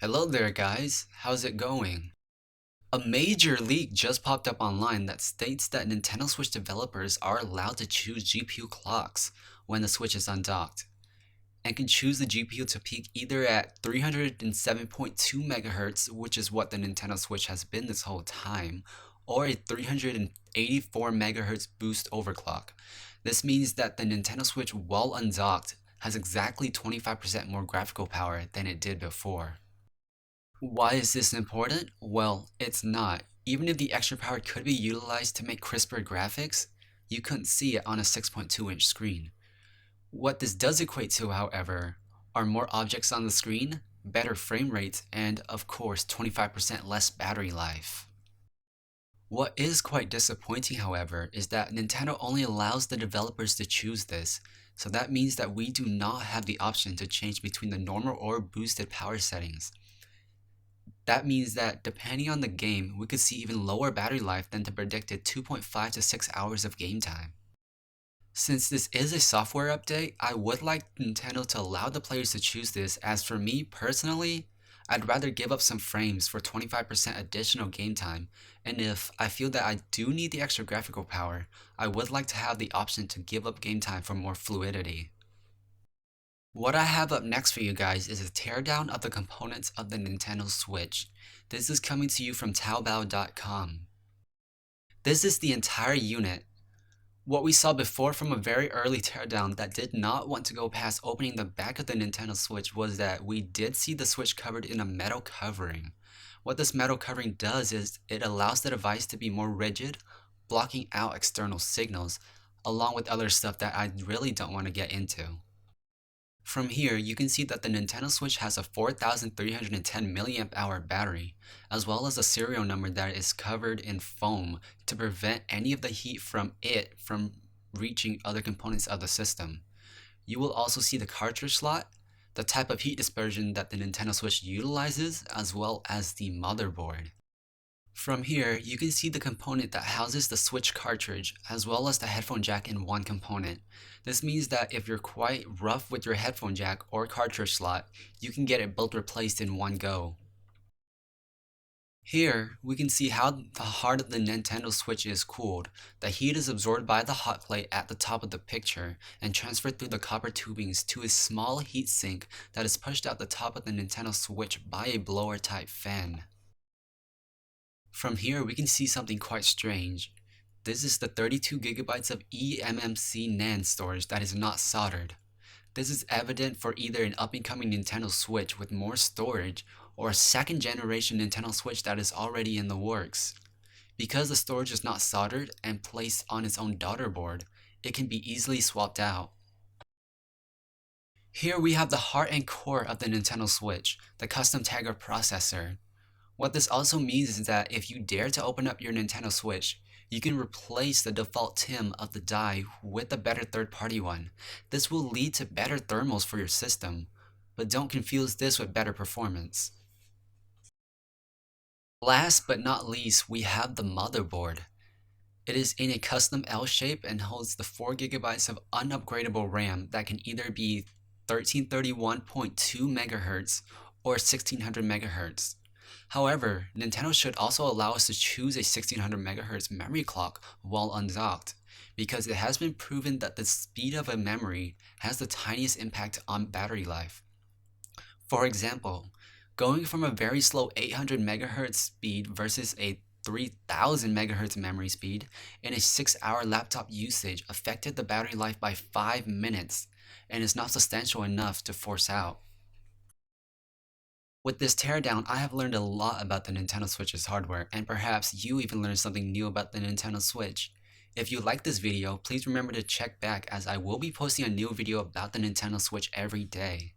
Hello there guys, how's it going? A major leak just popped up online that states that Nintendo Switch developers are allowed to choose GPU clocks when the Switch is undocked, and can choose the GPU to peak either at 307.2 MHz, which is what the Nintendo Switch has been this whole time, or a 384 MHz boost overclock. This means that the Nintendo Switch, while undocked, has exactly 25% more graphical power than it did before. Why is this important? Well, it's not. Even if the extra power could be utilized to make crisper graphics, you couldn't see it on a 6.2-inch screen. What this does equate to, however, are more objects on the screen, better frame rates, and of course 25% less battery life. What is quite disappointing, however, is that Nintendo only allows the developers to choose this, so that means that we do not have the option to change between the normal or boosted power settings. That means that depending on the game, we could see even lower battery life than the predicted 2.5 to 6 hours of game time. Since this is a software update, I would like Nintendo to allow the players to choose this, as for me personally, I'd rather give up some frames for 25% additional game time, and if I feel that I do need the extra graphical power, I would like to have the option to give up game time for more fluidity. What I have up next for you guys is a teardown of the components of the Nintendo Switch. This is coming to you from Taobao.com. This is the entire unit. What we saw before from a very early teardown that did not want to go past opening the back of the Nintendo Switch was that we did see the Switch covered in a metal covering. What this metal covering does is it allows the device to be more rigid, blocking out external signals, along with other stuff that I really don't want to get into. From here, you can see that the Nintendo Switch has a 4310 mAh battery, as well as a serial number that is covered in foam to prevent any of the heat from reaching other components of the system. You will also see the cartridge slot, the type of heat dispersion that the Nintendo Switch utilizes, as well as the motherboard. From here, you can see the component that houses the Switch cartridge, as well as the headphone jack in one component. This means that if you're quite rough with your headphone jack or cartridge slot, you can get it both replaced in one go. Here, we can see how the heart of the Nintendo Switch is cooled. The heat is absorbed by the hot plate at the top of the picture and transferred through the copper tubings to a small heat sink that is pushed out the top of the Nintendo Switch by a blower type fan. From here, we can see something quite strange. This is the 32 gigabytes of eMMC NAND storage that is not soldered. This is evident for either an up-and-coming Nintendo Switch with more storage, or a second generation Nintendo Switch that is already in the works. Because the storage is not soldered and placed on its own daughter board, it can be easily swapped out. Here we have the heart and core of the Nintendo Switch, the custom Tegra processor. What this also means is that if you dare to open up your Nintendo Switch, you can replace the default TIM of the die with a better third-party one. This will lead to better thermals for your system, but don't confuse this with better performance. Last but not least, we have the motherboard. It is in a custom L shape and holds the 4 gigabytes of unupgradable RAM that can either be 1331.2 MHz or 1600 MHz. However, Nintendo should also allow us to choose a 1600 MHz memory clock while undocked, because it has been proven that the speed of a memory has the tiniest impact on battery life. For example, going from a very slow 800 MHz speed versus a 3000 MHz memory speed in a 6-hour laptop usage affected the battery life by 5 minutes and is not substantial enough to force out. With this teardown, I have learned a lot about the Nintendo Switch's hardware, and perhaps you even learned something new about the Nintendo Switch. If you liked this video, please remember to check back, as I will be posting a new video about the Nintendo Switch every day.